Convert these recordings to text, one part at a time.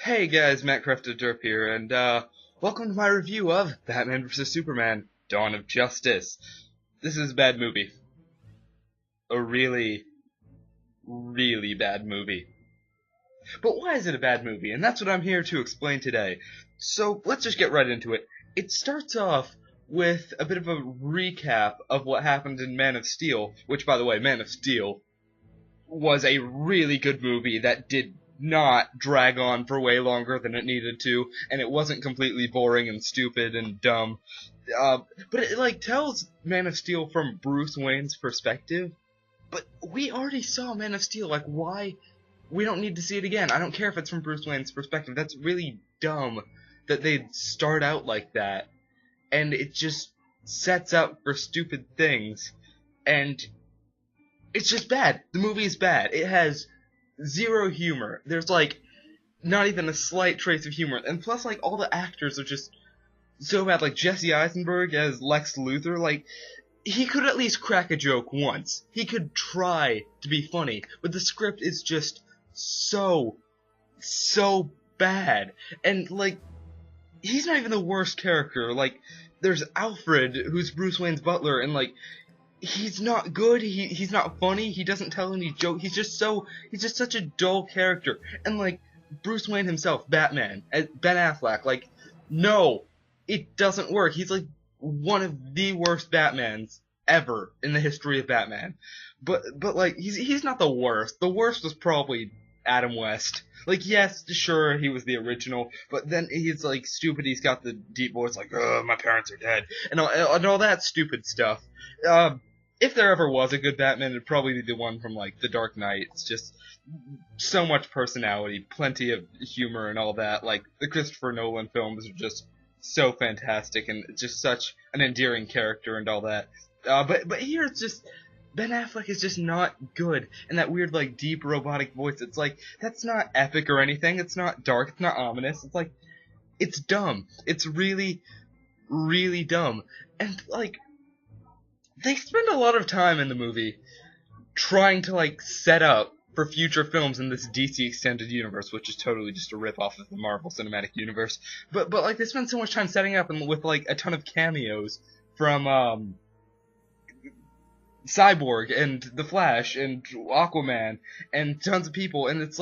Hey guys, Matt Crafted Derp here, and welcome to my review of Batman vs Superman: Dawn of Justice. This is a bad movie. A really, really bad movie. But why is it a bad movie? And that's what I'm here to explain today. So let's just get right into it. It starts off with a bit of a recap of what happened in Man of Steel, which, by the way, Man of Steel was a really good movie that did not drag on for way longer than it needed to, and it wasn't completely boring and stupid and dumb. But it tells Man of Steel from Bruce Wayne's perspective. But we already saw Man of Steel. Why? We don't need to see it again. I don't care if it's from Bruce Wayne's perspective. That's really dumb that they'd start out like that, and it just sets up for stupid things, and it's just bad. The movie is bad. It has zero humor. There's not even a slight trace of humor. And plus all the actors are just so bad. Jesse Eisenberg as Lex Luthor, he could at least crack a joke once. He could try to be funny, but the script is just so bad. And he's not even the worst character. There's Alfred, who's Bruce Wayne's butler, and he's not good, he's not funny, he doesn't tell any joke, he's just such a dull character. And Bruce Wayne himself, Batman, Ben Affleck, no, it doesn't work. He's one of the worst Batmans ever in the history of Batman. But he's not the worst. The worst was probably Adam West. Yes, sure, he was the original, but then he's stupid, he's got the deep voice my parents are dead, and all that stupid stuff. If there ever was a good Batman, it'd probably be the one from The Dark Knight. It's just so much personality, plenty of humor and all that. The Christopher Nolan films are just so fantastic and just such an endearing character and all that. But here it's just Ben Affleck is just not good, and that weird deep robotic voice. It's that's not epic or anything. It's not dark. It's not ominous. It's it's dumb. It's really, really dumb. And they spend a lot of time in the movie trying to set up for future films in this DC extended universe, which is totally just a rip off of the Marvel Cinematic Universe. But they spend so much time setting up and with a ton of cameos from Cyborg and The Flash and Aquaman and tons of people, and it's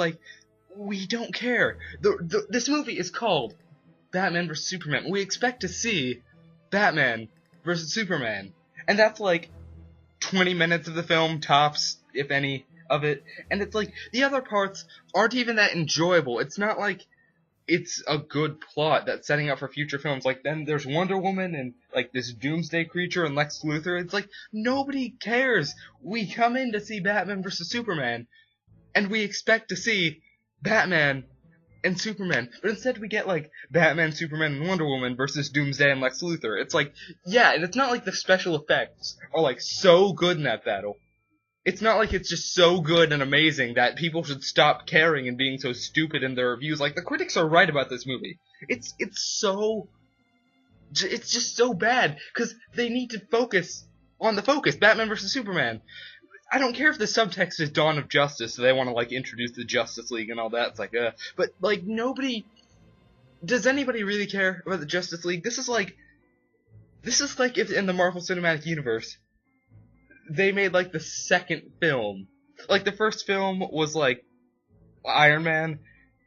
we don't care. This movie is called Batman vs Superman. We expect to see Batman vs Superman. And that's 20 minutes of the film, tops, if any of it. And it's the other parts aren't even that enjoyable. It's not it's a good plot that's setting up for future films. Then there's Wonder Woman and this doomsday creature and Lex Luthor. It's nobody cares. We come in to see Batman vs Superman, and we expect to see Batman and Superman, but instead we get Batman, Superman, and Wonder Woman versus Doomsday and Lex Luthor. It's yeah, and it's not the special effects are so good in that battle. It's not it's just so good and amazing that people should stop caring and being so stupid in their reviews. The critics are right about this movie. It's just so bad, because they need to focus on the focus, Batman versus Superman. I don't care if the subtext is Dawn of Justice, so they want to introduce the Justice League and all that. It's but nobody, does anybody really care about the Justice League? This is if in the Marvel Cinematic Universe they made the second film. The first film was Iron Man.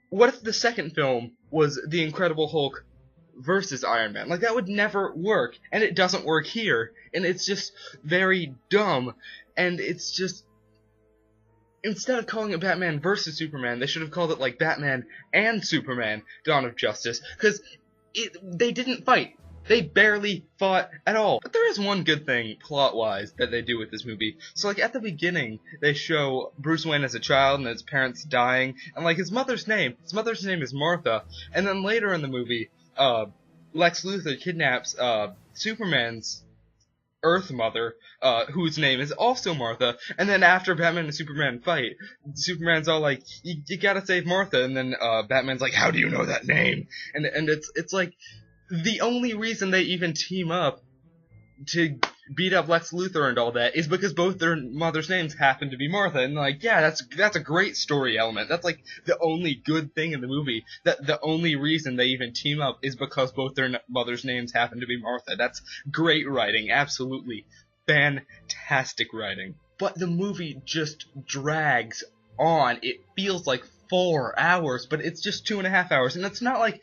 What if the second film was The Incredible Hulk versus Iron Man? That would never work, and it doesn't work here, and it's just very dumb. And it's just, instead of calling it Batman vs Superman, they should have called it Batman and Superman: Dawn of Justice, because they didn't fight. They barely fought at all. But there is one good thing, plot-wise, that they do with this movie. So, at the beginning, they show Bruce Wayne as a child and his parents dying, and his mother's name is Martha. And then later in the movie, Lex Luthor kidnaps Superman's Earth Mother, whose name is also Martha, and then after Batman and Superman fight, Superman's all you gotta save Martha, and then Batman's how do you know that name? And it's the only reason they even team up to beat up Lex Luthor and all that is because both their mother's names happen to be Martha. And like, yeah, that's a great story element. That's like the only good thing in the movie. That the only reason they even team up is because both their mother's names happen to be Martha. That's great writing. Absolutely fantastic writing. But the movie just drags on. It feels like 4 hours, but it's just 2.5 hours, and it's not like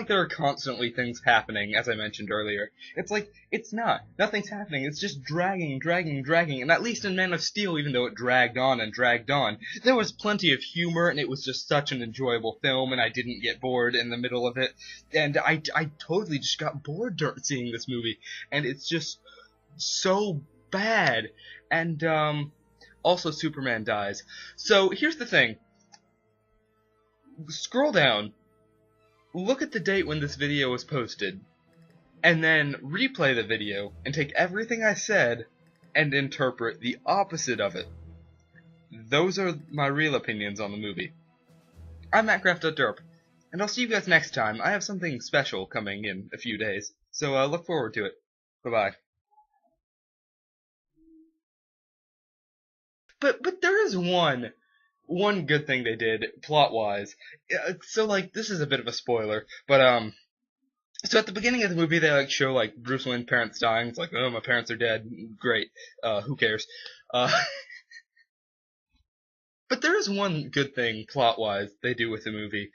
there are constantly things happening, as I mentioned earlier. It's like nothing's happening. It's just dragging, and at least in Man of Steel, even though it dragged on, there was plenty of humor, and it was just such an enjoyable film, and I didn't get bored in the middle of it, and I totally just got bored seeing this movie, and it's just so bad, and also Superman dies. So here's the thing. Scroll down, look at the date when this video was posted, and then replay the video and take everything I said and interpret the opposite of it. Those are my real opinions on the movie. I'm MattCraft.derp, and I'll see you guys next time. I have something special coming in a few days, so look forward to it. Bye-bye. But there is one good thing they did plot-wise. So like, this is a bit of a spoiler, but so at the beginning of the movie they like show like Bruce Wayne's parents dying. It's like, oh, my parents are dead. Great. Who cares? But there is one good thing plot-wise they do with the movie.